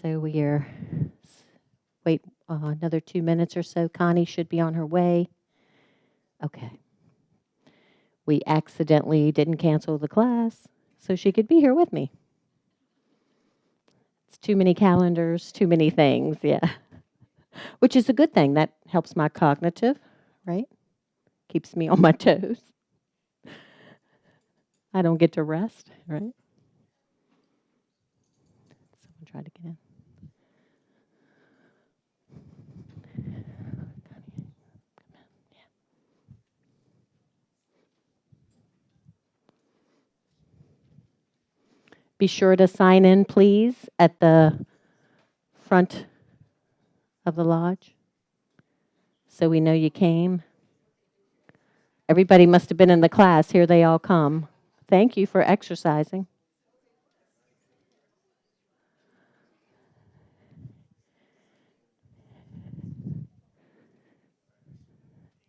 So we are, wait another 2 minutes or so. Connie should be on her way. Okay. We accidentally didn't cancel the class, so she could be here with me. It's too many calendars, too many things, yeah. Which is a good thing. That helps my cognitive, right? Keeps me on my toes. I don't get to rest, right? Someone tried to get in. Be sure to sign in, please, at the front of the lodge so we know you came. Everybody must have been in the class. Here they all come. Thank you for exercising.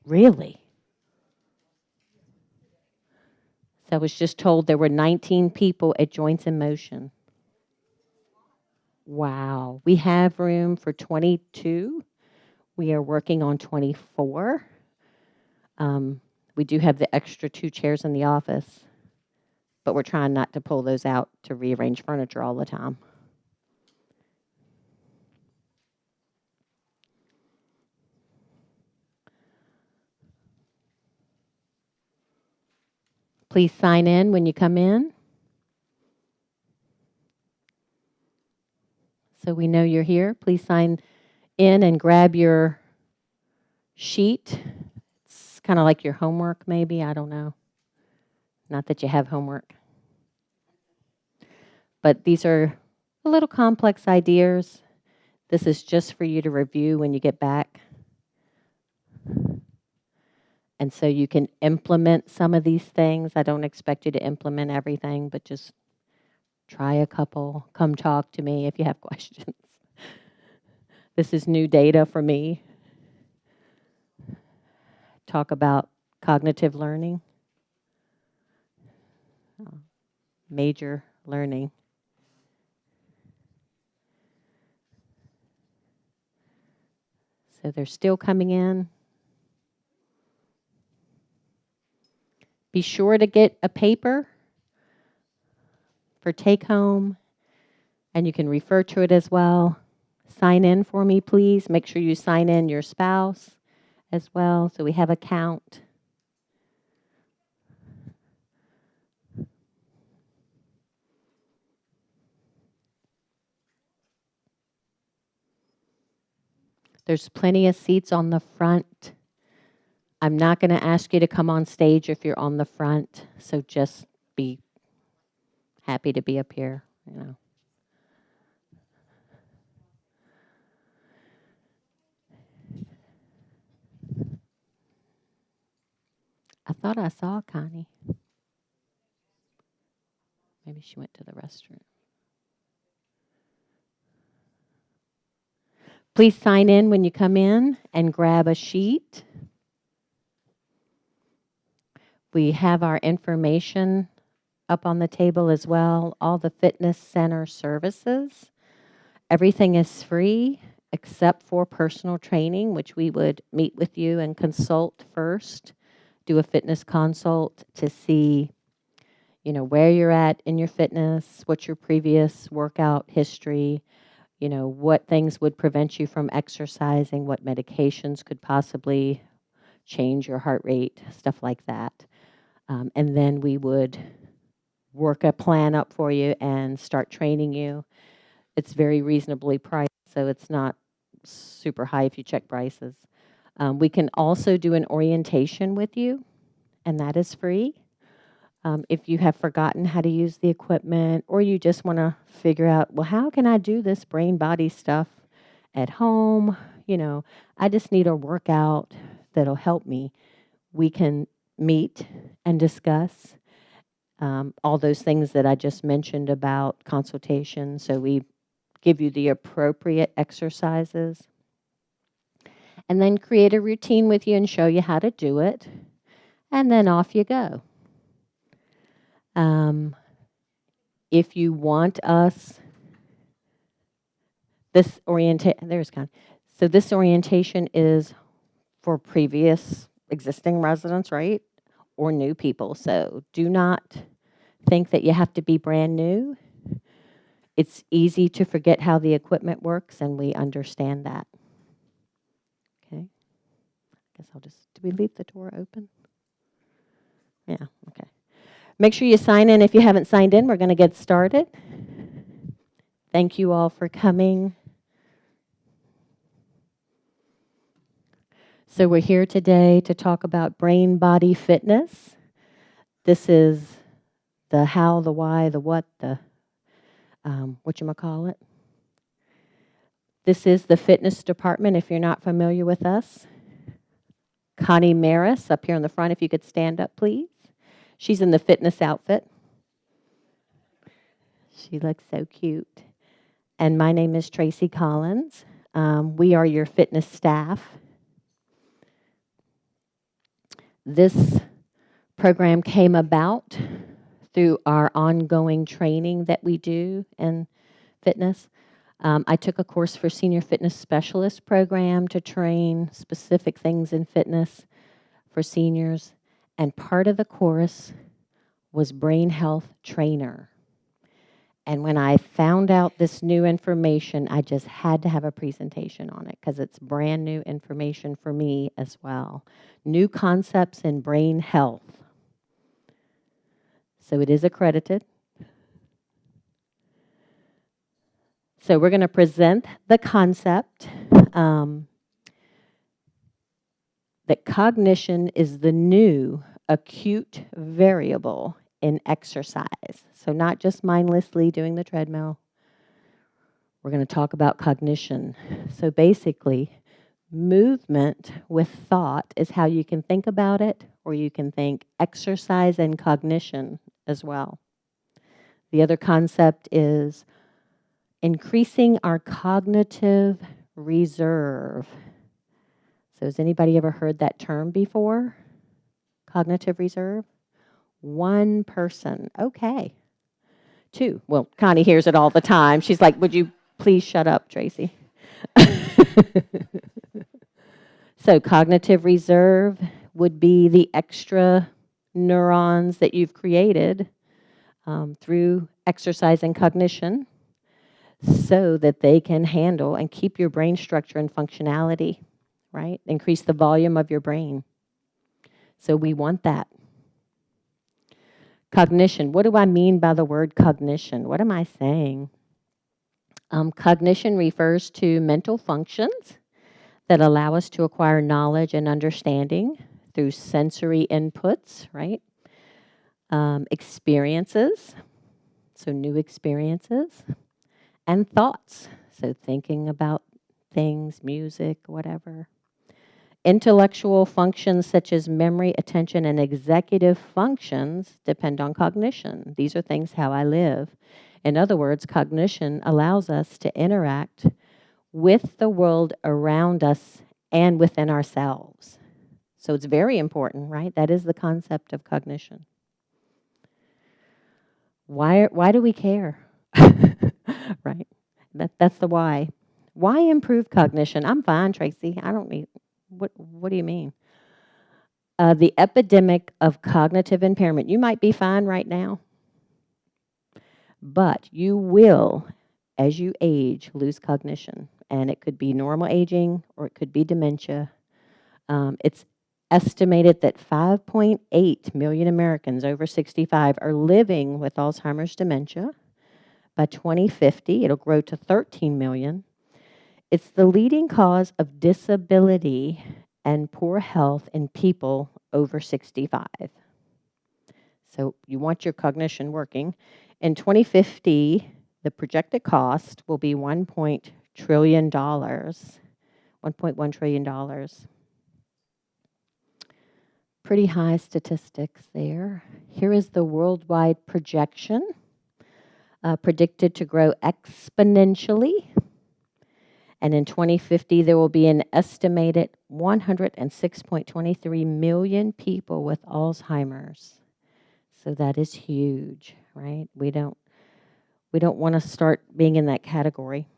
Really? So I was just told there were 19 people at Joints in Motion. Wow. We have room for 22. We are working on 24. We do have the extra 2 chairs in the office, but we're trying not to pull those out to rearrange furniture all the time. Please sign in when you come in so we know you're here. Please sign in and grab your sheet. It's kind of like your homework, maybe. I don't know. Not that you have homework. But these are a little complex ideas. This is just for you to review when you get back. And so you can implement some of these things. I don't expect you to implement everything, but just try a couple. Come talk to me if you have questions. This is new data for me. Talk about cognitive learning, major learning. So they're still coming in. Be sure to get a paper for take home, and you can refer to it as well. Sign in for me, please. Make sure you sign in your spouse as well, so we have a count. There's plenty of seats on the front. I'm not going to ask you to come on stage if you're on the front, so just be happy to be up here, you know. I thought I saw Connie. Maybe she went to the restroom. Please sign in when you come in and grab a sheet. We have our information up on the table as well, all the fitness center services. Everything is free except for personal training, which we would meet with you and consult first, do a fitness consult to see, you know, where you're at in your fitness, what's your previous workout history, you know, what things would prevent you from exercising, what medications could possibly change your heart rate, stuff like that. And then we would work a plan up for you and start training you. It's very reasonably priced, so it's not super high if you check prices. We can also do an orientation with you, and that is free. If you have forgotten how to use the equipment, or you just want to figure out, well, how can I do this brain body stuff at home? You know, I just need a workout that'll help me. We can meet and discuss all those things that I just mentioned about consultation. So we give you the appropriate exercises, and then create a routine with you and show you how to do it, and then off you go. If you want us There's Connie. So this orientation is for previous existing residents, right? Or new people. So do not think that you have to be brand new. It's easy to forget how the equipment works, and we understand that. Okay. I guess I'll just, do we leave the door open? Yeah, okay. Make sure you sign in if you haven't signed in. We're going to get started. Thank you all for coming. So we're here today to talk about brain-body fitness. This is the how, the why, the what, the whatchamacallit. This is the fitness department, if you're not familiar with us. Connie Maris, up here in the front, if you could stand up, please. She's in the fitness outfit. She looks so cute. And my name is Tracy Collins. We are your fitness staff. This program came about through our ongoing training that we do in fitness. I took a course for Senior Fitness Specialist program to train specific things in fitness for seniors. And part of the course was Brain Health Trainer. And when I found out this new information, I just had to have a presentation on it because it's brand new information for me as well. New concepts in brain health. So it is accredited. So we're going to present the concept that cognition is the new acute variable in exercise. So not just mindlessly doing the treadmill. We're going to talk about cognition. So basically, movement with thought is how you can think about it, or you can think exercise and cognition as well. The other concept is increasing our cognitive reserve. So has anybody ever heard that term before? Cognitive reserve? One person. Okay. Two. Well, Connie hears it all the time. She's like, would you please shut up, Tracy? So cognitive reserve would be the extra neurons that you've created through exercise and cognition so that they can handle and keep your brain structure and functionality, right? Increase the volume of your brain. So we want that. Cognition. What do I mean by the word cognition? What am I saying? Cognition refers to mental functions that allow us to acquire knowledge and understanding through sensory inputs, right? Experiences, so new experiences, and thoughts, so thinking about things, music, whatever. Intellectual functions such as memory, attention, and executive functions depend on cognition. These are things how I live. In other words, cognition allows us to interact with the world around us and within ourselves. So it's very important, right? That is the concept of cognition. Why do we care? Right? That's the why. Why improve cognition? I'm fine, Tracy. I don't need, what do you mean? The epidemic of cognitive impairment. You might be fine right now, but you will, as you age, lose cognition. And it could be normal aging or it could be dementia. It's estimated that 5.8 million Americans over 65 are living with Alzheimer's dementia. By 2050, it'll grow to 13 million. It's the leading cause of disability and poor health in people over 65. So you want your cognition working. In 2050, the projected cost will be $1.1 trillion. $1.1 trillion. Pretty high statistics there. Here is the worldwide projection, predicted to grow exponentially. And in 2050, there will be an estimated 106.23 million people with Alzheimer's. So that is huge, right? We don't want to start being in that category.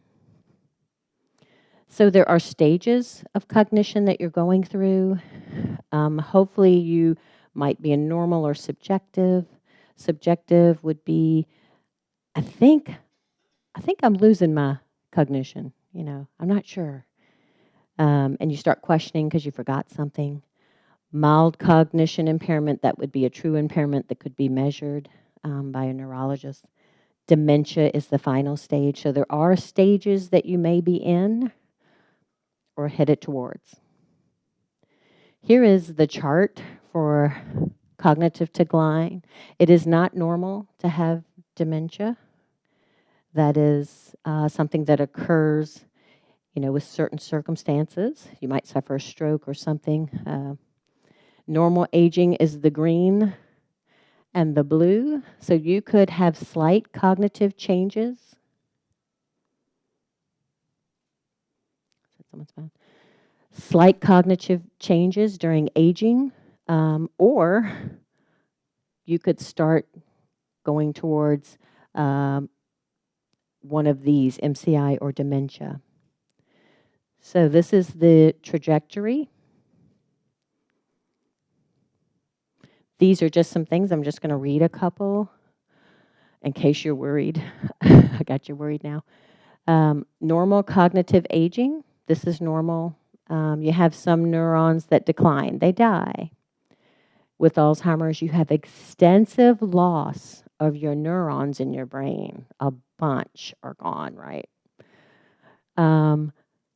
So there are stages of cognition that you're going through. Hopefully you might be in normal or subjective. Subjective would be, I think I'm losing my cognition, I'm not sure. And you start questioning because you forgot something. Mild cognition impairment, that would be a true impairment that could be measured by a neurologist. Dementia is the final stage. So there are stages that you may be in or headed towards. Here is the chart for cognitive decline. It is not normal to have dementia. That is something that occurs, with certain circumstances. You might suffer a stroke or something. Normal aging is the green and the blue. So you could have slight cognitive changes. Someone's phone. Slight cognitive changes during aging, or you could start going towards one of these, MCI or dementia. So this is the trajectory. These are just some things. I'm just going to read a couple in case you're worried. I got you worried now. Normal cognitive aging. This is normal. You have some neurons that decline. They die. With Alzheimer's, you have extensive loss of your neurons in your brain. A bunch are gone, right?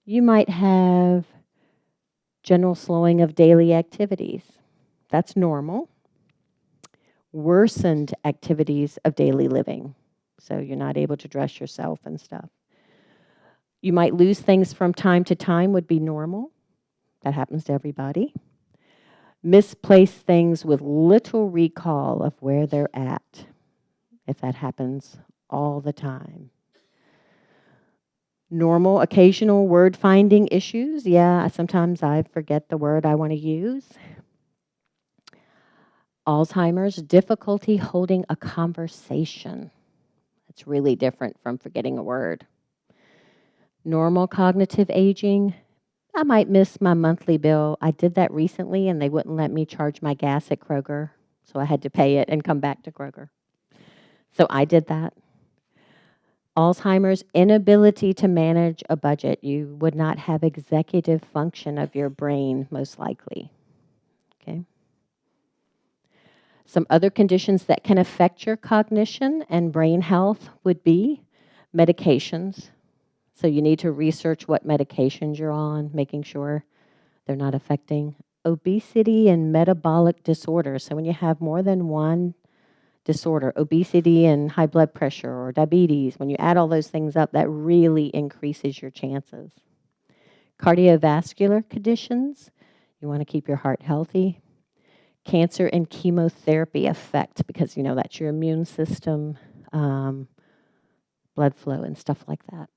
You might have general slowing of daily activities. That's normal. Worsened activities of daily living. So you're not able to dress yourself and stuff. You might lose things from time to time, would be normal. That happens to everybody. Misplace things with little recall of where they're at, if that happens all the time. Normal, occasional word finding issues. Yeah, sometimes I forget the word I want to use. Alzheimer's, difficulty holding a conversation. It's really different from forgetting a word. Normal cognitive aging. I might miss my monthly bill. I did that recently and they wouldn't let me charge my gas at Kroger. So I had to pay it and come back to Kroger. So I did that. Alzheimer's, inability to manage a budget. You would not have executive function of your brain, most likely. Okay. Some other conditions that can affect your cognition and brain health would be medications. So you need to research what medications you're on, making sure they're not affecting. Obesity and metabolic disorders. So when you have more than one disorder, obesity and high blood pressure or diabetes, when you add all those things up, that really increases your chances. Cardiovascular conditions, you want to keep your heart healthy. Cancer and chemotherapy effect, because that's your immune system, blood flow and stuff like that.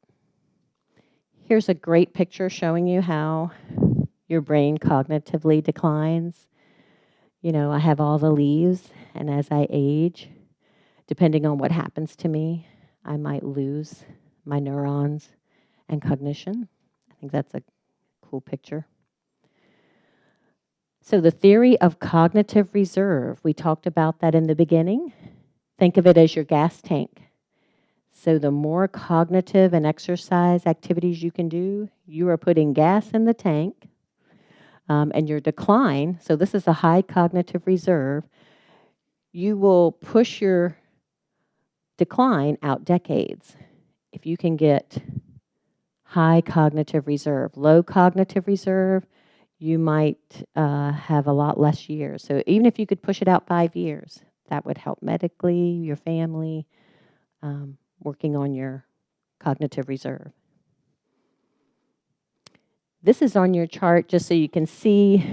Here's a great picture showing you how your brain cognitively declines. I have all the leaves, and as I age, depending on what happens to me, I might lose my neurons and cognition. I think that's a cool picture. So the theory of cognitive reserve, we talked about that in the beginning. Think of it as your gas tank. So the more cognitive and exercise activities you can do, you are putting gas in the tank. And your decline, so this is a high cognitive reserve, you will push your decline out decades if you can get high cognitive reserve. Low cognitive reserve, you might have a lot less years. So even if you could push it out 5 years, that would help medically, your family, working on your cognitive reserve. This is on your chart just so you can see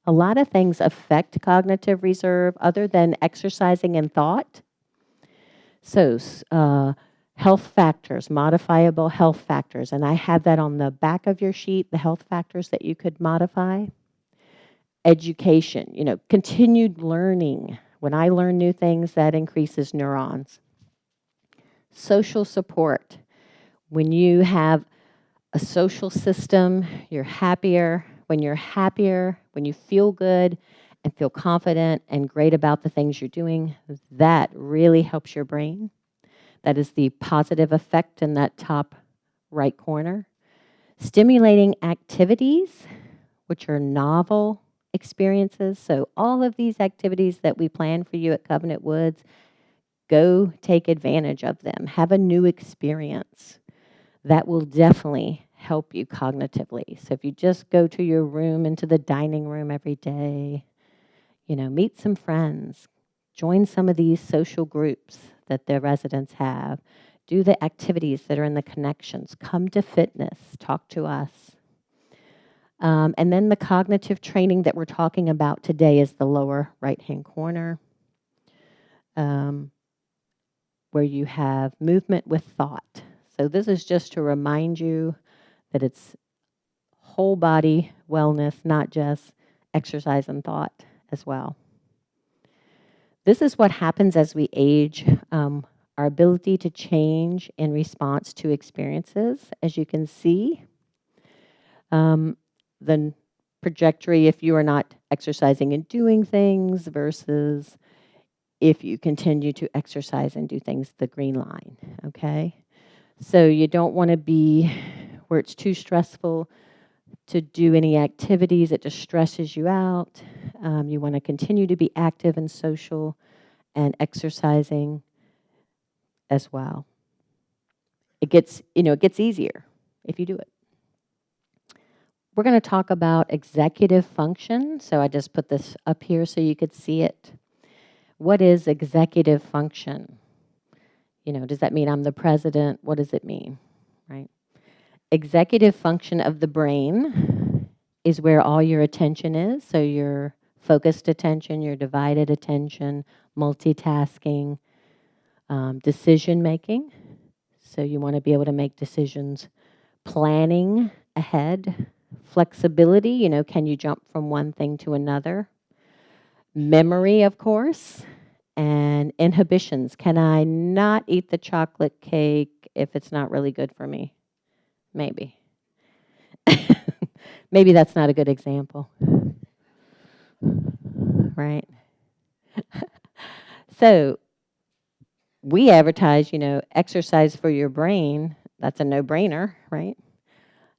a lot of things affect cognitive reserve other than exercising and thought. So health factors, modifiable health factors, and I have that on the back of your sheet, the health factors that you could modify. Education, continued learning. When I learn new things, that increases neurons. Social support. When you have a social system. You're happier. When you're happier, when you feel good and feel confident and great about the things you're doing, that really helps your brain. That is the positive effect in that top right corner. Stimulating activities, which are novel experiences. So all of these activities that we plan for you at Covenant Woods, go take advantage of them. Have a new experience. That will definitely help you cognitively. So if you just go to your room, into the dining room every day, meet some friends, join some of these social groups that the residents have, do the activities that are in the connections, come to fitness, talk to us. And then the cognitive training that we're talking about today is the lower right-hand corner, where you have movement with thought. So this is just to remind you that it's whole body wellness, not just exercise and thought as well. This is what happens as we age. Our ability to change in response to experiences, as you can see. The trajectory, if you are not exercising and doing things versus if you continue to exercise and do things, the green line, okay? So you don't want to be where it's too stressful to do any activities. It just stresses you out. You want to continue to be active and social and exercising as well. It gets easier if you do it. We're going to talk about executive function. So I just put this up here so you could see it. What is executive function? Does that mean I'm the president? What does it mean, right? Executive function of the brain is where all your attention is. So your focused attention, your divided attention, multitasking, decision making. So you want to be able to make decisions, planning ahead, flexibility, can you jump from one thing to another? Memory, of course, and inhibitions. Can I not eat the chocolate cake if it's not really good for me? Maybe. Maybe that's not a good example. Right? So we advertise, exercise for your brain. That's a no-brainer, right?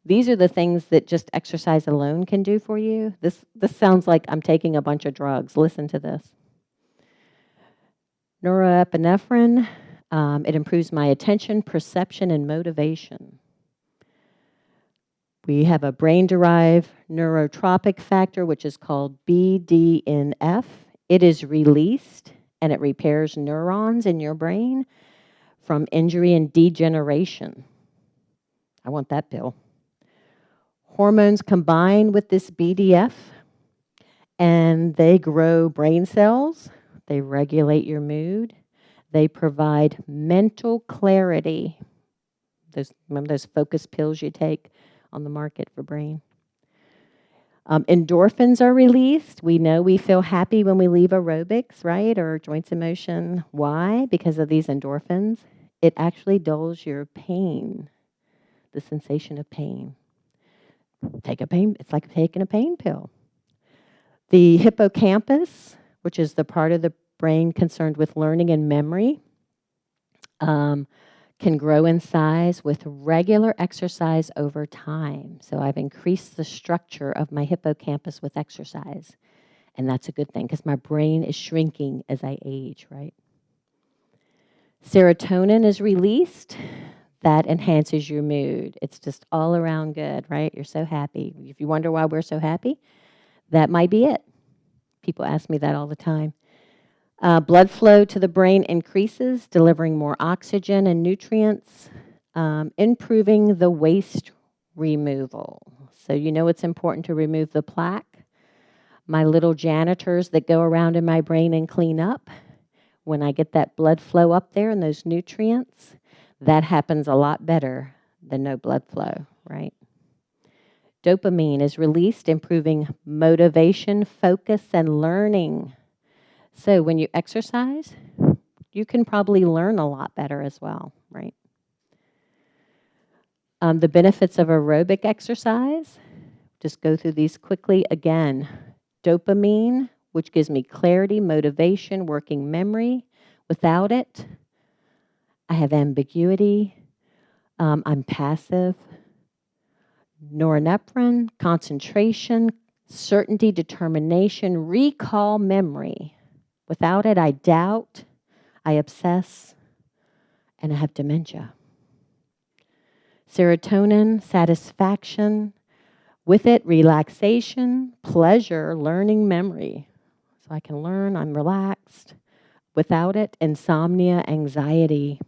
These are the things that just exercise alone can do for you. This sounds like I'm taking a bunch of drugs. Listen to this. Norepinephrine, it improves my attention, perception, and motivation. We have a brain-derived neurotrophic factor, which is called BDNF. It is released, and it repairs neurons in your brain from injury and degeneration. I want that pill. Hormones combine with this BDF, and they grow brain cells. They regulate your mood. They provide mental clarity. Remember those focus pills you take on the market for brain? Endorphins are released. We know we feel happy when we leave aerobics, right, or joints in motion. Why? Because of these endorphins. It actually dulls your pain, the sensation of pain. It's like taking a pain pill. The hippocampus, which is the part of the brain concerned with learning and memory, can grow in size with regular exercise over time. So I've increased the structure of my hippocampus with exercise. And that's a good thing because my brain is shrinking as I age, right? Serotonin is released. That enhances your mood. It's just all around good, right? You're so happy. If you wonder why we're so happy, that might be it. People ask me that all the time. Blood flow to the brain increases, delivering more oxygen and nutrients, improving the waste removal. So it's important to remove the plaque. My little janitors that go around in my brain and clean up, when I get that blood flow up there and those nutrients, that happens a lot better than no blood flow, right? Dopamine is released, improving motivation, focus, and learning. So when you exercise, you can probably learn a lot better as well, right? The benefits of aerobic exercise, just go through these quickly again. Dopamine, which gives me clarity, motivation, working memory. Without it, I have ambiguity. I'm passive. Norepinephrine, concentration, certainty, determination, recall, memory. Without it, I doubt, I obsess, and I have dementia. Serotonin, satisfaction. With it, relaxation, pleasure, learning, memory. So I can learn, I'm relaxed. Without it, insomnia, anxiety,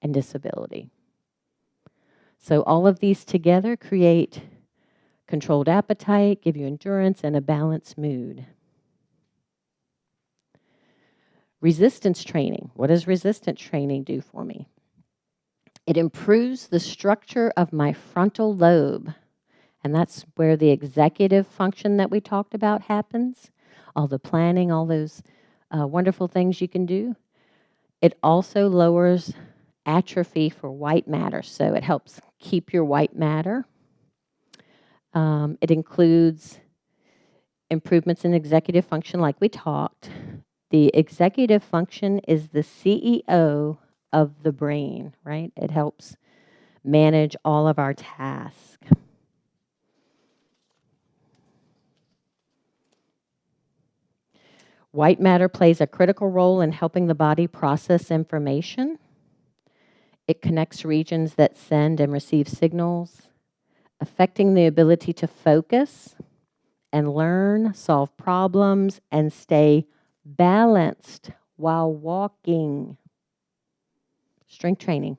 and disability. So all of these together create controlled appetite, give you endurance, and a balanced mood. Resistance training. What does resistance training do for me? It improves the structure of my frontal lobe, and that's where the executive function that we talked about happens, all the planning, all those wonderful things you can do. It also lowers atrophy for white matter, so it helps keep your white matter. It includes improvements in executive function like we talked. The executive function is the CEO of the brain, right? It helps manage all of our tasks. White matter plays a critical role in helping the body process information. It connects regions that send and receive signals, affecting the ability to focus and learn, solve problems, and stay balanced while walking. Strength training.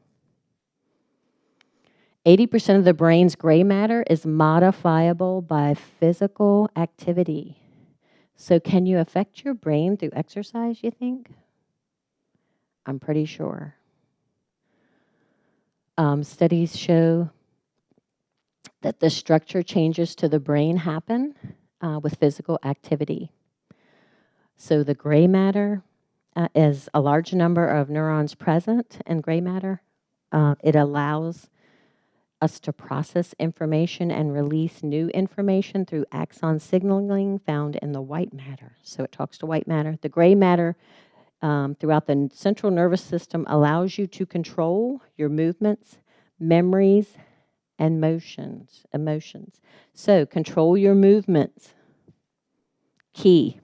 80% of the brain's gray matter is modifiable by physical activity. So can you affect your brain through exercise, you think? I'm pretty sure. Studies show that the structure changes to the brain happen with physical activity. So the gray matter is a large number of neurons present in gray matter. It allows us to process information and release new information through axon signaling found in the white matter. So it talks to white matter. The gray matter throughout the central nervous system allows you to control your movements, memories, and emotions. So control your movements. Key.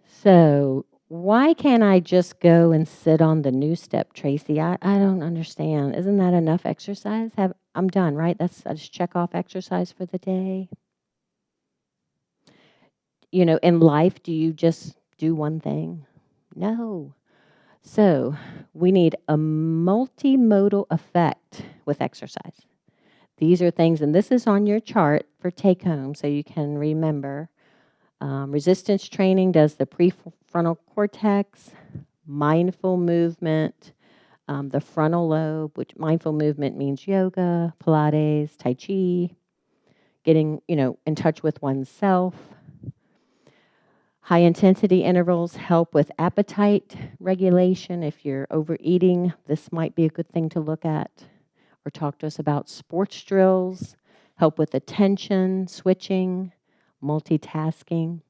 So why can't I just go and sit on the new step, Tracy? I don't understand. Isn't that enough exercise? I'm done, right? I just check off exercise for the day. You know, in life, do you just do one thing? No. So we need a multimodal effect with exercise. These are things, and this is on your chart for take home so you can remember. Resistance training does the prefrontal cortex, mindful movement, the frontal lobe, which mindful movement means yoga, Pilates, Tai Chi, getting, in touch with oneself. High intensity intervals help with appetite regulation. If you're overeating, this might be a good thing to look at. Or talk to us about sports drills, help with attention, switching, multitasking.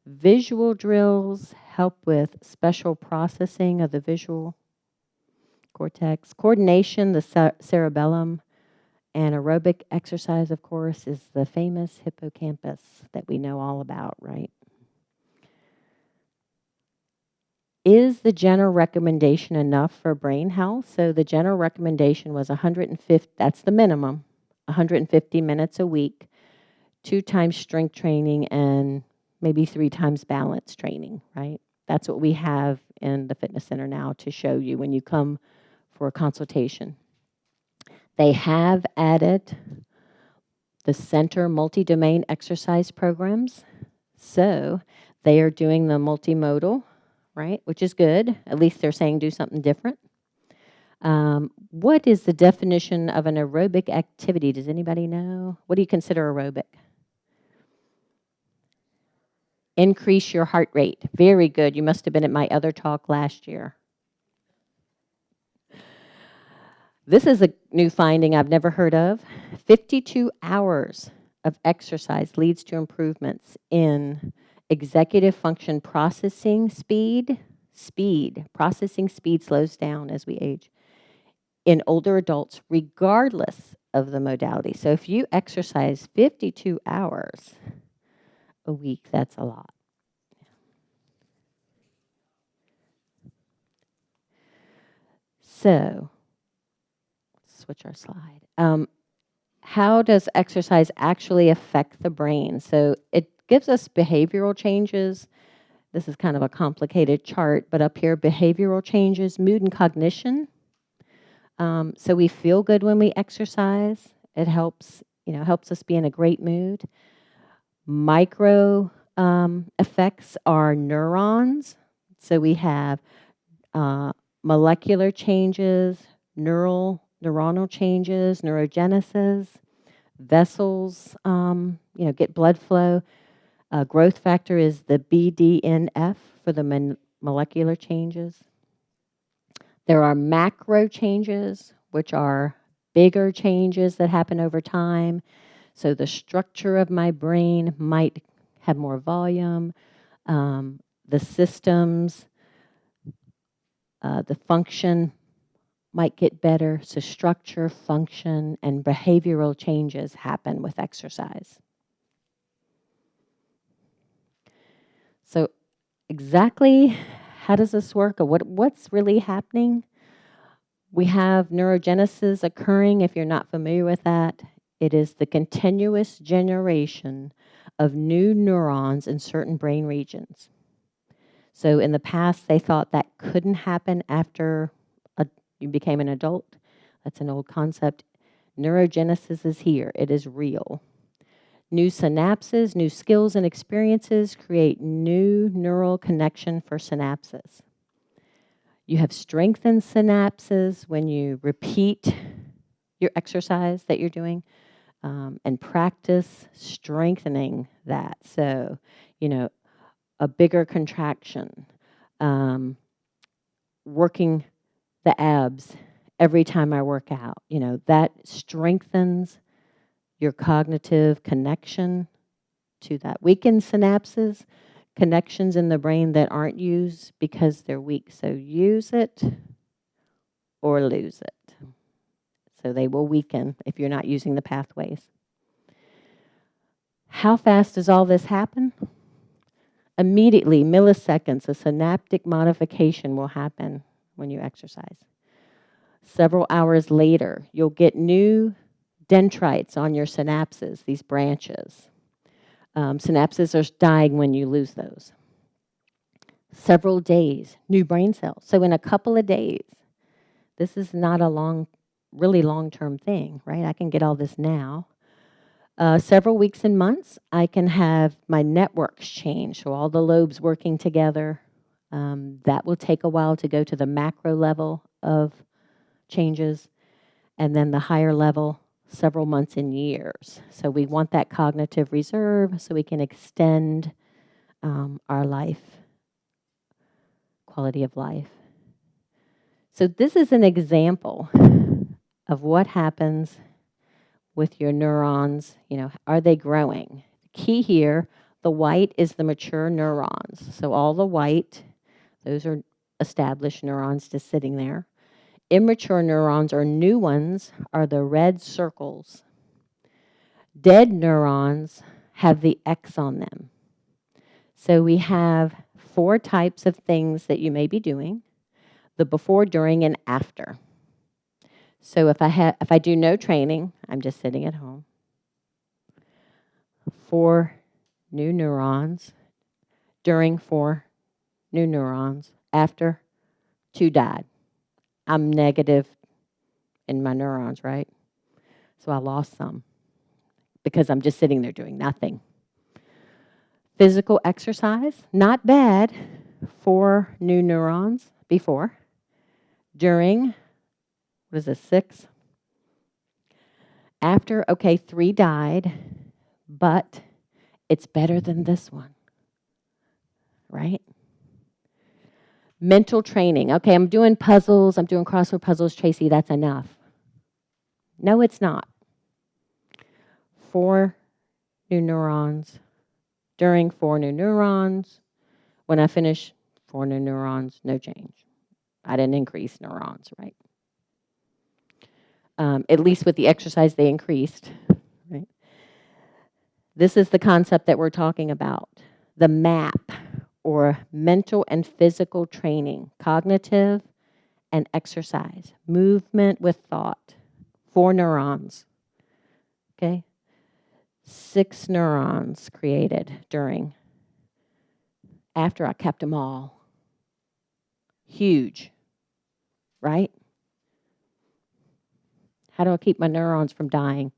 Visual drills help with special processing of the visual cortex. Coordination, the cerebellum. And aerobic exercise, of course, is the famous hippocampus that we know all about, right? Is the general recommendation enough for brain health? So the general recommendation was 150, that's the minimum, 150 minutes a week, 2 times strength training, and maybe 3 times balance training, right? That's what we have in the fitness center now to show you when you come for a consultation. They have added the center multi-domain exercise programs. So they are doing the multimodal, right, which is good. At least they're saying do something different. What is the definition of an aerobic activity? Does anybody know? What do you consider aerobic? Increase your heart rate. Very good. You must have been at my other talk last year. This is a new finding I've never heard of. 52 hours of exercise leads to improvements in executive function processing speed. Processing speed slows down as we age in older adults, regardless of the modality. So if you exercise 52 hours a week, that's a lot. So, switch our slide. How does exercise actually affect the brain? So it gives us behavioral changes. This is kind of a complicated chart, but up here, behavioral changes, mood and cognition. So we feel good when we exercise. It helps, helps us be in a great mood. Micro effects are neurons. So we have molecular changes, neuronal changes, neurogenesis, vessels, get blood flow. Growth factor is the BDNF for the molecular changes. There are macro changes, which are bigger changes that happen over time. So the structure of my brain might have more volume. The systems, the function might get better. So structure, function, and behavioral changes happen with exercise. So exactly how does this work, or what's really happening? We have neurogenesis occurring. If you're not familiar with that, it is the continuous generation of new neurons in certain brain regions. So in the past, they thought that couldn't happen after you became an adult. That's an old concept. Neurogenesis is here. It is real. New synapses, new skills and experiences create new neural connection for synapses. You have strengthened synapses when you repeat your exercise that you're doing and practice strengthening that. So, a bigger contraction, working the abs every time I work out, that strengthens your cognitive connection to that. Weakened synapses, connections in the brain that aren't used because they're weak. So use it or lose it. So they will weaken if you're not using the pathways. How fast does all this happen? Immediately, milliseconds, a synaptic modification will happen when you exercise. Several hours later, you'll get new dendrites on your synapses, these branches. Synapses are dying when you lose those. Several days, new brain cells. So in a couple of days, this is not a really long-term thing, right? I can get all this now. Several weeks and months, I can have my networks change, so all the lobes working together. That will take a while to go to the macro level of changes, and then the higher level, several months and years. So we want that cognitive reserve so we can extend our life, quality of life. So this is an example of what happens with your neurons. Are they growing? The key here, the white is the mature neurons. So all the white, those are established neurons just sitting there. Immature neurons, or new ones, are the red circles. Dead neurons have the X on them. So we have 4 types of things that you may be doing: the before, during, and after. So if I do no training, I'm just sitting at home. 4 new neurons. During, 4 new neurons. After, 2 died. I'm negative in my neurons, right? So I lost some because I'm just sitting there doing nothing. Physical exercise, not bad. 4 new neurons before. During, what is this, 6? After, okay, 3 died, but it's better than this one, right? Mental training. Okay, I'm doing puzzles. I'm doing crossword puzzles, Tracy. That's enough. No, it's not. 4 new neurons during 4 new neurons. When I finish, 4 new neurons, no change. I didn't increase neurons, right? At least with the exercise, they increased, right? This is the concept that we're talking about. The MAP, or mental and physical training, cognitive and exercise, movement with thought. 4 neurons, okay? 6 neurons created during, after I kept them all. Huge, right? How do I keep my neurons from dying?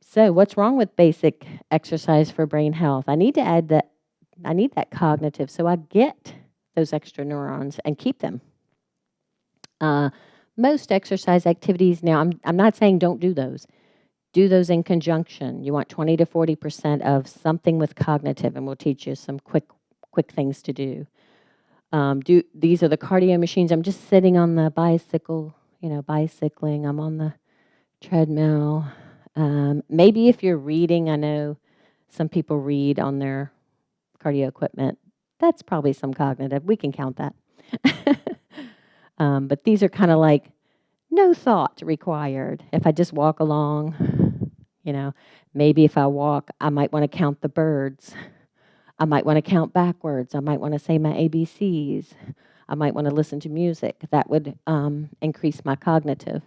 So what's wrong with basic exercise for brain health? I need to add that, I need that cognitive so I get those extra neurons and keep them. Most exercise activities now, I'm not saying don't do those. Do those in conjunction. You want 20 to 40% of something with cognitive, and we'll teach you some quick things to do. These are the cardio machines. I'm just sitting on the bicycle, bicycling. I'm on the treadmill. Maybe if you're reading, I know some people read on their cardio equipment. That's probably some cognitive. We can count that. But these are kind of like no thought required. If I just walk along, maybe if I walk, I might want to count the birds. I might want to count backwards. I might want to say my ABCs. I might want to listen to music. That would increase my cognitive.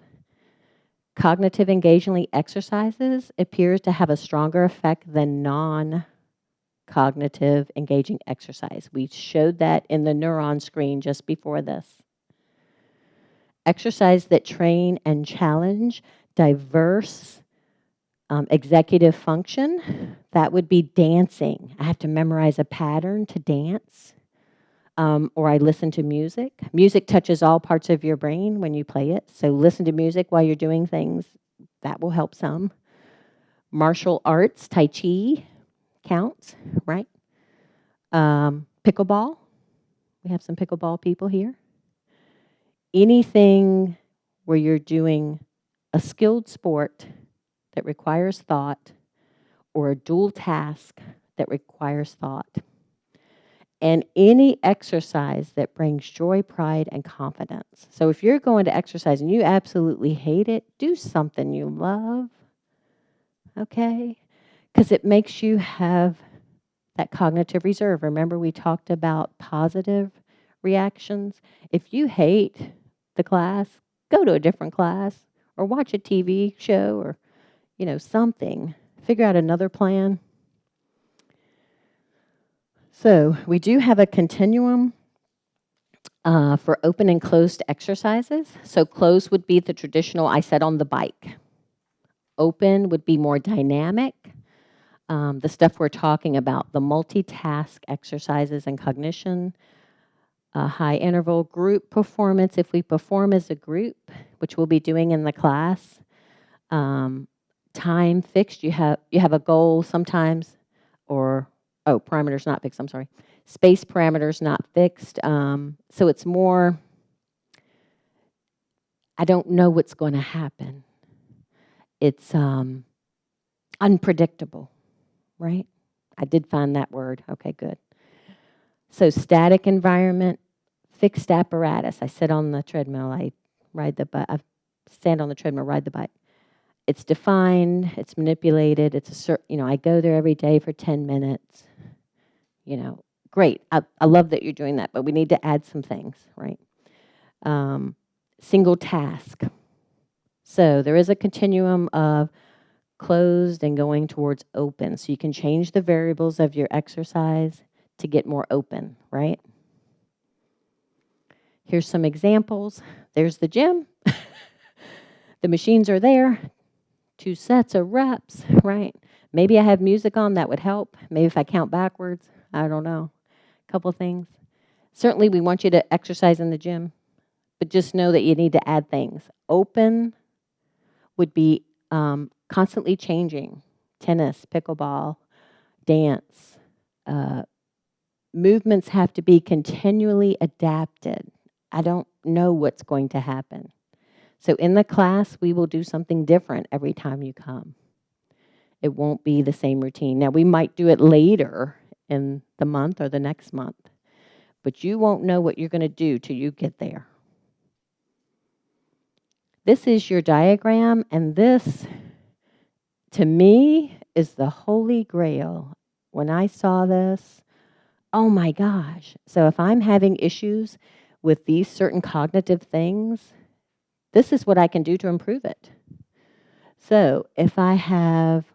Cognitive engaging exercises appears to have a stronger effect than non-cognitive engaging exercise. We showed that in the neuron screen just before this. Exercise that train and challenge diverse executive function, that would be dancing. I have to memorize a pattern to dance, or I listen to music. Music touches all parts of your brain when you play it, so listen to music while you're doing things. That will help some. Martial arts, Tai Chi counts, right? Pickleball. We have some pickleball people here. Anything where you're doing a skilled sport that requires thought, or a dual task that requires thought. And any exercise that brings joy, pride, and confidence. So if you're going to exercise and you absolutely hate it, do something you love, okay? Because it makes you have that cognitive reserve. Remember, we talked about positive reactions. If you hate the class, go to a different class or watch a TV show or, something. Figure out another plan. So we do have a continuum for open and closed exercises. So closed would be the traditional, I said, on the bike. Open would be more dynamic. The stuff we're talking about, the multitask exercises and cognition, high interval group performance. If we perform as a group, which we'll be doing in the class, time fixed. You have a goal sometimes, or parameters not fixed. I'm sorry, space parameters not fixed. So it's more, I don't know what's going to happen. It's unpredictable, right? I did find that word. Okay, good. So static environment, fixed apparatus. I sit on the treadmill. I stand on the treadmill, ride the bike. It's defined, it's manipulated, it's I go there every day for 10 minutes. Great. I love that you're doing that, but we need to add some things, right? Single task. So there is a continuum of closed and going towards open. So you can change the variables of your exercise to get more open, right? Here's some examples. There's the gym. The machines are there. 2 sets of reps, right? Maybe I have music on, that would help. Maybe if I count backwards, I don't know. A couple things. Certainly we want you to exercise in the gym, but just know that you need to add things. Open would be constantly changing. Tennis, pickleball, dance. Movements have to be continually adapted. I don't know what's going to happen. So in the class, we will do something different every time you come. It won't be the same routine. Now, we might do it later in the month or the next month, but you won't know what you're going to do till you get there. This is your diagram, and this, to me, is the holy grail. When I saw this, oh my gosh. So if I'm having issues with these certain cognitive things, this is what I can do to improve it. So if I have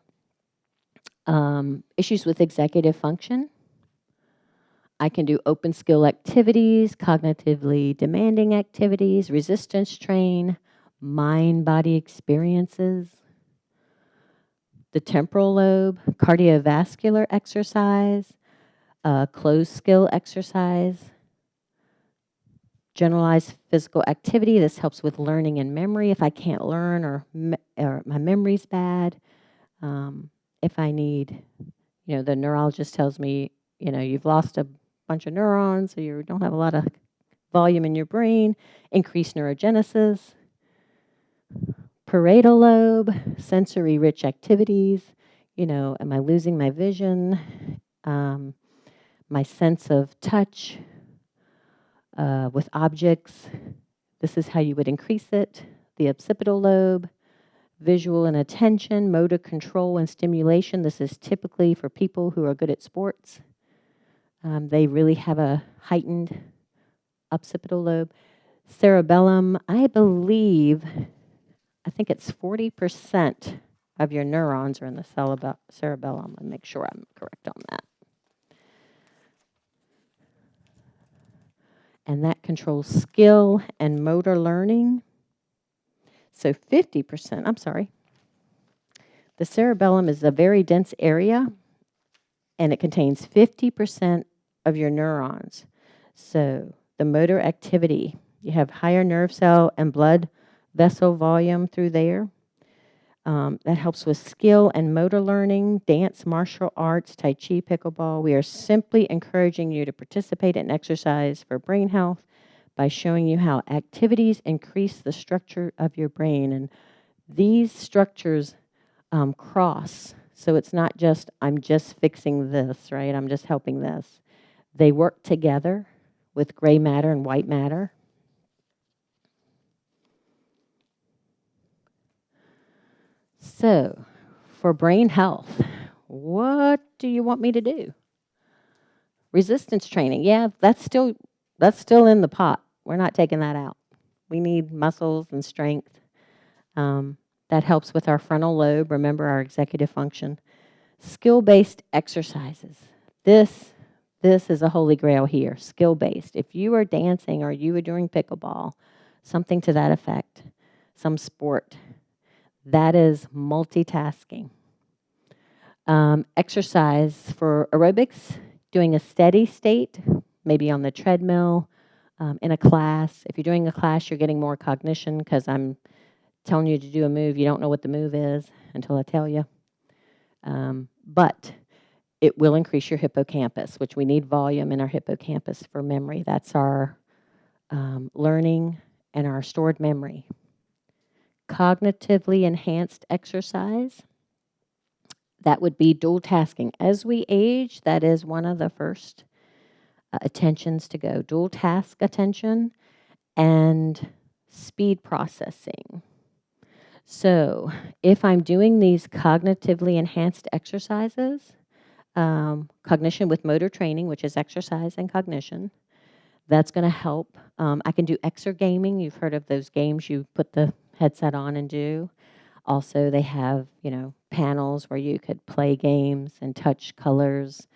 issues with executive function, I can do open skill activities, cognitively demanding activities, resistance train, mind-body experiences, the temporal lobe, cardiovascular exercise, closed skill exercise, generalized physical activity. This helps with learning and memory if I can't learn or my memory's bad. If I need, the neurologist tells me, you've lost a bunch of neurons, or you don't have a lot of volume in your brain, increased neurogenesis. Parietal lobe, sensory-rich activities. Am I losing my vision? My sense of touch with objects. This is how you would increase it. The occipital lobe, visual and attention, motor control and stimulation. This is typically for people who are good at sports. They really have a heightened occipital lobe. Cerebellum, I think it's 40% of your neurons are in the cerebellum. I'll make sure I'm correct on that. And that controls skill and motor learning. So 50%, the cerebellum is a very dense area, and it contains 50% of your neurons. So the motor activity, you have higher nerve cell and blood vessel volume through there. That helps with skill and motor learning, dance, martial arts, Tai Chi, pickleball. We are simply encouraging you to participate in exercise for brain health by showing you how activities increase the structure of your brain. And these structures cross. So it's not just, I'm just fixing this, right? I'm just helping this. They work together with gray matter and white matter. So, for brain health, what do you want me to do? Resistance training, yeah, that's still in the pot. We're not taking that out. We need muscles and strength. That helps with our frontal lobe, remember our executive function. Skill-based exercises. This is a holy grail here, skill-based. If you are dancing or you are doing pickleball, something to that effect, some sport, that is multitasking. Exercise for aerobics, doing a steady state, maybe on the treadmill, in a class. If you're doing a class, you're getting more cognition because I'm telling you to do a move. You don't know what the move is until I tell you. But it will increase your hippocampus, which we need volume in our hippocampus for memory. That's our learning and our stored memory. Cognitively enhanced exercise, that would be dual tasking. As we age, that is one of the first attentions to go. Dual task attention and speed processing. So if I'm doing these cognitively enhanced exercises, cognition with motor training, which is exercise and cognition, that's going to help. I can do exergaming. You've heard of those games you put the headset on and do. Also, they have, panels where you could play games and touch colors,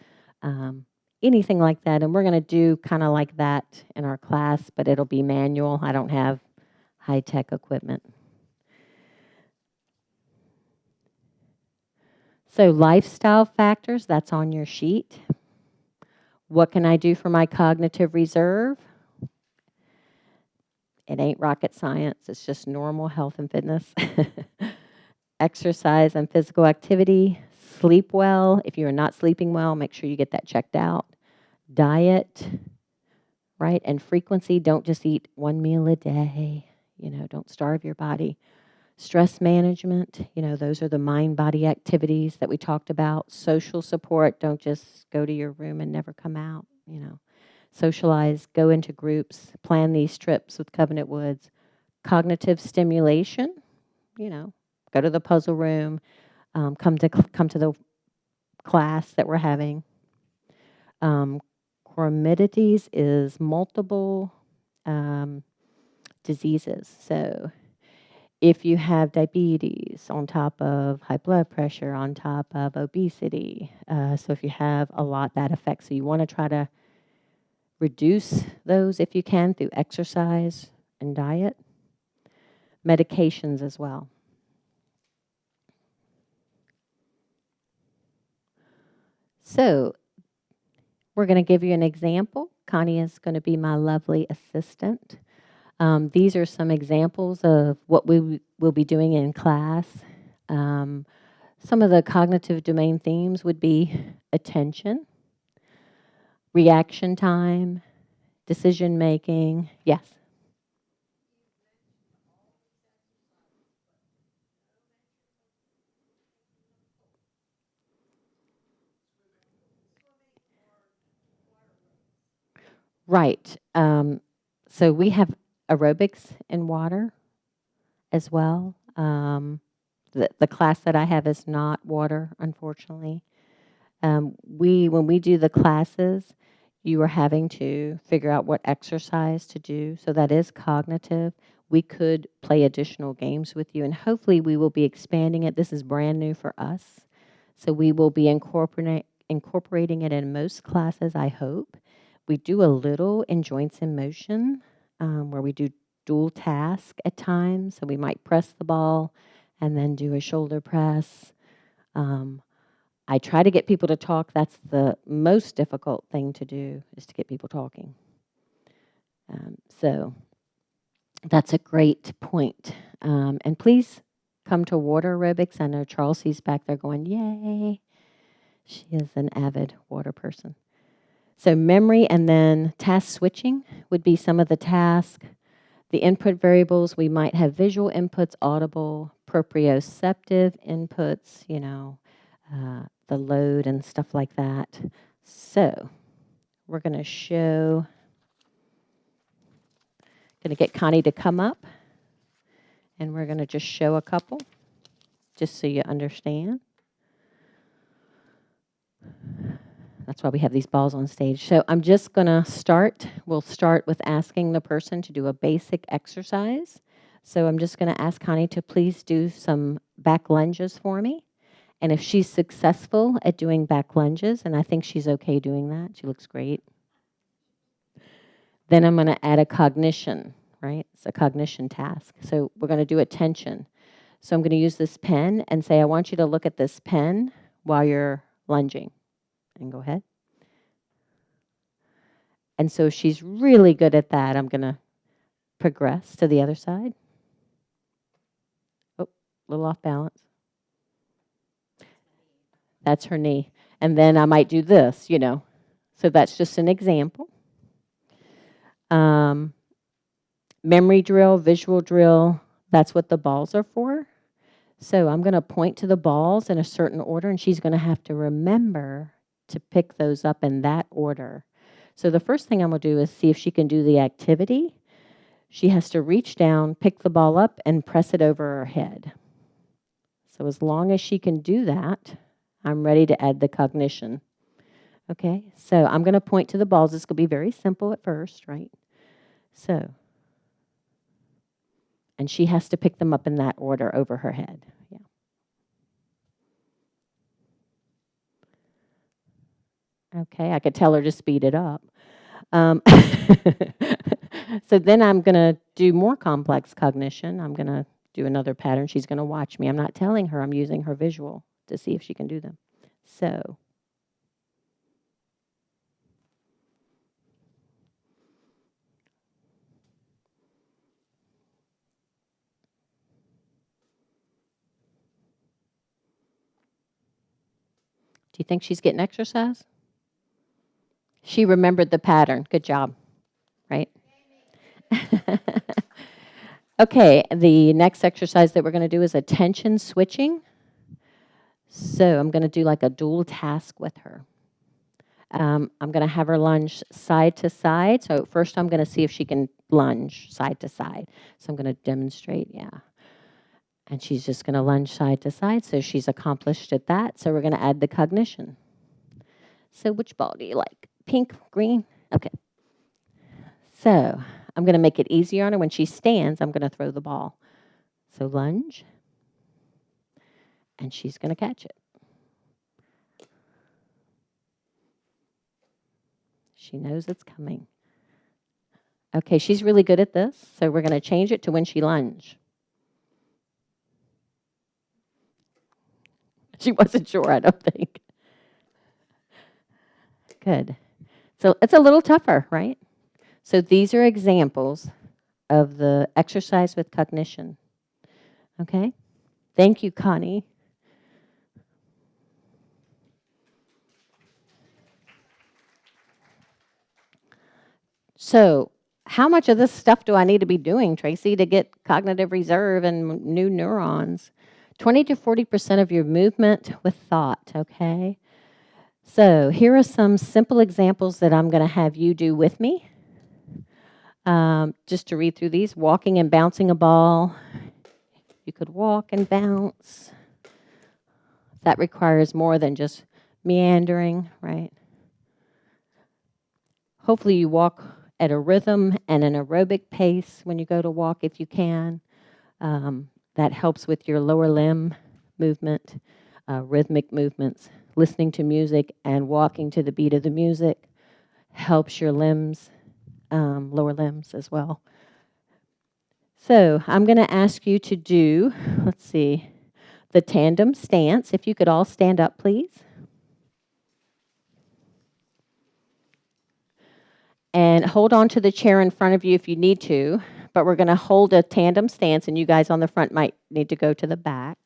anything like that. And we're going to do kind of like that in our class, but it'll be manual. I don't have high-tech equipment. So lifestyle factors, that's on your sheet. What can I do for my cognitive reserve? It ain't rocket science. It's just normal health and fitness. Exercise and physical activity. Sleep well. If you are not sleeping well, make sure you get that checked out. Diet. right? And frequency, don't just eat one meal a day, don't starve your body. Stress management, those are the mind body activities that we talked about. Social support, don't just go to your room and never come out. Socialize, go into groups, plan these trips with Covenant Woods. Cognitive stimulation, go to the puzzle room, come to the class that we're having. Comorbidities is multiple diseases. So if you have diabetes on top of high blood pressure, on top of obesity, so if you have a lot, that affects. So you want to try to reduce those if you can through exercise and diet. Medications as well. So we're going to give you an example. Connie is going to be my lovely assistant. These are some examples of what we will be doing in class. Some of the cognitive domain themes would be attention, reaction time, decision making. Yes. Right. So we have aerobics in water as well. The class that I have is not water, unfortunately. When we do the classes, you are having to figure out what exercise to do. So that is cognitive. We could play additional games with you, and hopefully we will be expanding it. This is brand new for us. So we will be incorporating it in most classes, I hope. We do a little in joints in motion, where we do dual task at times. So we might press the ball and then do a shoulder press. I try to get people to talk. That's the most difficult thing to do, is to get people talking. So that's a great point. And please come to water aerobics. I know Charlesie's back there going, yay. She is an avid water person. So memory and then task switching would be some of the tasks. The input variables, we might have visual inputs, audible, proprioceptive inputs, the load and stuff like that. So we're going to show, going to get Connie to come up, and we're going to just show a couple, just so you understand. That's why we have these balls on stage. So I'm just going to start. We'll start with asking the person to do a basic exercise. So I'm just going to ask Connie to please do some back lunges for me. And if she's successful at doing back lunges, and I think she's okay doing that, she looks great, then I'm going to add a cognition, right? It's a cognition task. So we're going to do attention. So I'm going to use this pen and say, I want you to look at this pen while you're lunging. And go ahead. And so she's really good at that. I'm going to progress to the other side. Oh, a little off balance. That's her knee. And then I might do this, So that's just an example. Memory drill, visual drill, that's what the balls are for. So I'm going to point to the balls in a certain order, and she's going to have to remember to pick those up in that order. So the first thing I'm going to do is see if she can do the activity. She has to reach down, pick the ball up, and press it over her head. So as long as she can do that, I'm ready to add the cognition. Okay, so I'm going to point to the balls. This will be very simple at first, right? So, and she has to pick them up in that order over her head. Yeah. Okay, I could tell her to speed it up. So then I'm going to do more complex cognition. I'm going to do another pattern. She's going to watch me. I'm not telling her. I'm using her visual to see if she can do them. So do you think she's getting exercise? She remembered the pattern. Good job. right? Okay, the next exercise that we're going to do is attention switching. So I'm going to do like a dual task with her. I'm going to have her lunge side to side. So first I'm going to see if she can lunge side to side. So I'm going to demonstrate, yeah. And she's just going to lunge side to side. So she's accomplished at that. So we're going to add the cognition. So which ball do you like? Pink, green? Okay. So I'm going to make it easier on her. When she stands, I'm going to throw the ball. So lunge. And she's going to catch it. She knows it's coming. Okay, she's really good at this. So we're going to change it to when she lunge. She wasn't sure, I don't think. Good. So it's a little tougher, right? So these are examples of the exercise with cognition. Okay? Thank you, Connie. So how much of this stuff do I need to be doing, Tracy, to get cognitive reserve and new neurons? 20 to 40% of your movement with thought, okay? So here are some simple examples that I'm going to have you do with me. Just to read through these, walking and bouncing a ball. You could walk and bounce. That requires more than just meandering, right? Hopefully you walk at a rhythm and an aerobic pace when you go to walk if you can. That helps with your lower limb movement, rhythmic movements. Listening to music and walking to the beat of the music helps your limbs, lower limbs as well. So I'm going to ask you to do, let's see, the tandem stance. If you could all stand up, please. And hold on to the chair in front of you if you need to, but we're going to hold a tandem stance, and you guys on the front might need to go to the back.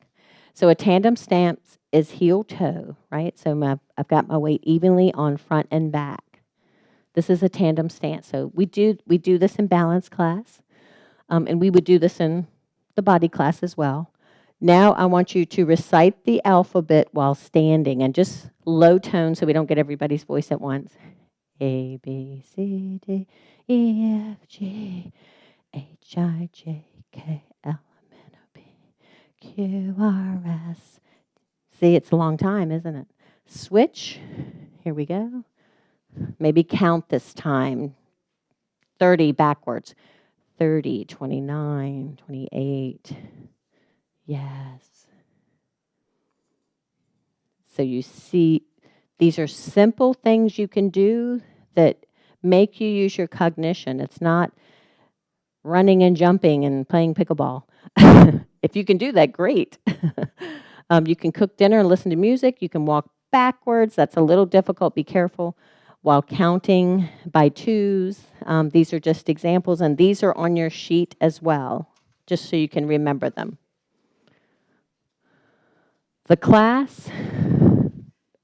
So a tandem stance is heel-toe, right? So I've got my weight evenly on front and back. This is a tandem stance. So we do this in balance class, and we would do this in the body class as well. Now I want you to recite the alphabet while standing, and just low tone so we don't get everybody's voice at once. A, B, C, D, E, F, G, H, I, J, K, L, M, N, O, P, Q, R, S. See, it's a long time, isn't it? Switch. Here we go. Maybe count this time. 30 backwards. 30, 29, 28. Yes. So you see, these are simple things you can do that make you use your cognition. It's not running and jumping and playing pickleball. If you can do that, great. You can cook dinner and listen to music. You can walk backwards. That's a little difficult. Be careful while counting by twos. These are just examples, and these are on your sheet as well, just so you can remember them. The class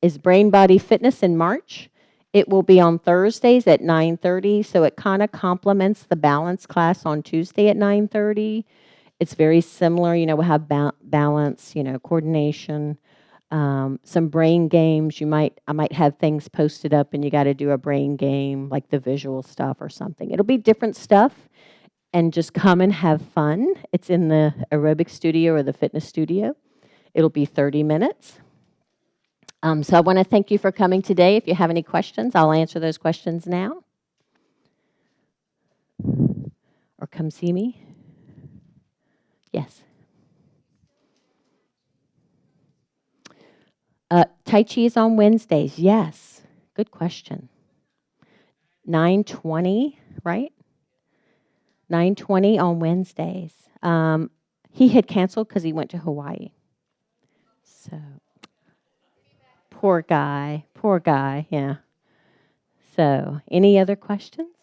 is Brain Body Fitness in March. It will be on Thursdays at 9:30, so it kind of complements the balance class on Tuesday at 9:30. It's very similar, we'll have balance, coordination, some brain games. I might have things posted up and you got to do a brain game, like the visual stuff or something. It'll be different stuff, and just come and have fun. It's in the aerobic studio or the fitness studio. It'll be 30 minutes. So I want to thank you for coming today. If you have any questions, I'll answer those questions now. Or come see me. Yes. Tai Chi is on Wednesdays. Yes. Good question. 9:20, right? 9:20 on Wednesdays. He had canceled because he went to Hawaii. So, poor guy, yeah. So, any other questions?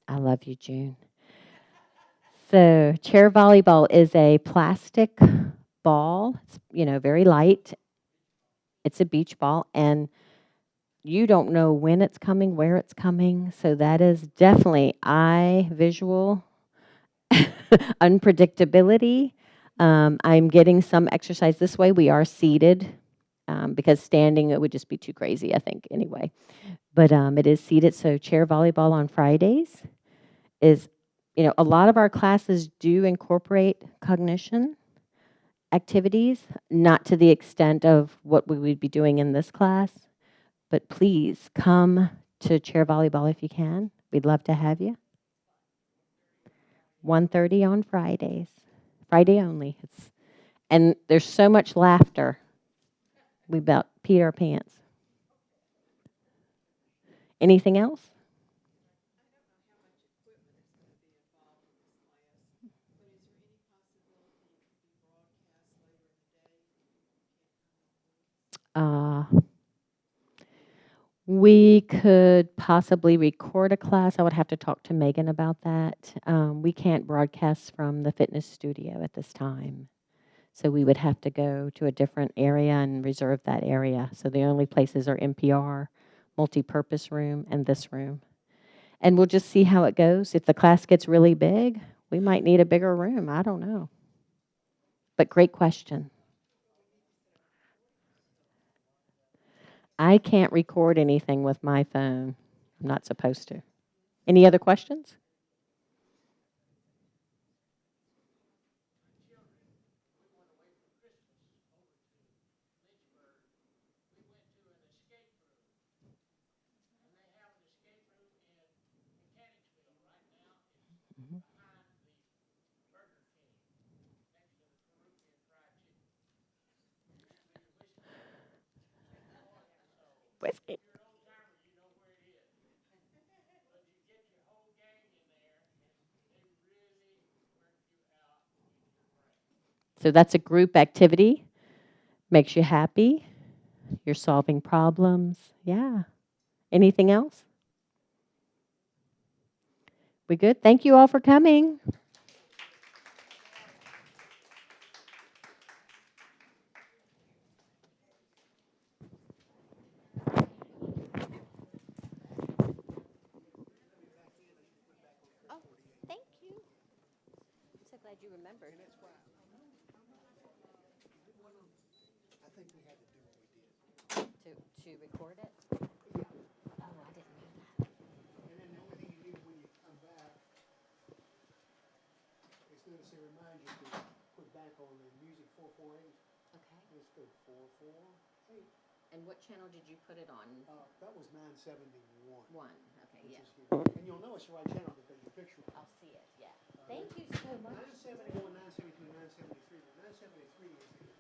I love you, June. So, chair volleyball is a plastic ball. It's, very light. It's a beach ball, and you don't know when it's coming, where it's coming. So that is definitely eye visual unpredictability. I'm getting some exercise this way. We are seated because standing, it would just be too crazy, I think, anyway. But it is seated. So chair volleyball on Fridays is, a lot of our classes do incorporate cognition activities, not to the extent of what we would be doing in this class. But please come to chair volleyball if you can. We'd love to have you. 1:30 on Fridays. Friday only. And there's so much laughter. We about peed our pants. Anything else? Uh, we could possibly record a class. I would have to talk to Megan about that. We can't broadcast from the fitness studio at this time. So we would have to go to a different area and reserve that area. So the only places are NPR, multipurpose room, and this room. And we'll just see how it goes. If the class gets really big, we might need a bigger room. I don't know. But great question. I can't record anything with my phone. I'm not supposed to. Any other questions? Mhm. Whiskey. So that's a group activity. Makes you happy. You're solving problems. Yeah. Anything else? We good? Thank you all for coming. Oh, thank you. I'm so glad you remembered. To record it? Oh, I didn't know that. And then the only thing you do when you come back is going to say remind you to put back on the music 448. Okay. Let's go 448. And what channel did you put it on? That was 971. One. Okay, Which yeah. is here. And you'll know it's the right channel because the picture. I'll see it, yeah. Thank you so much. 971, 972, 973. 973 is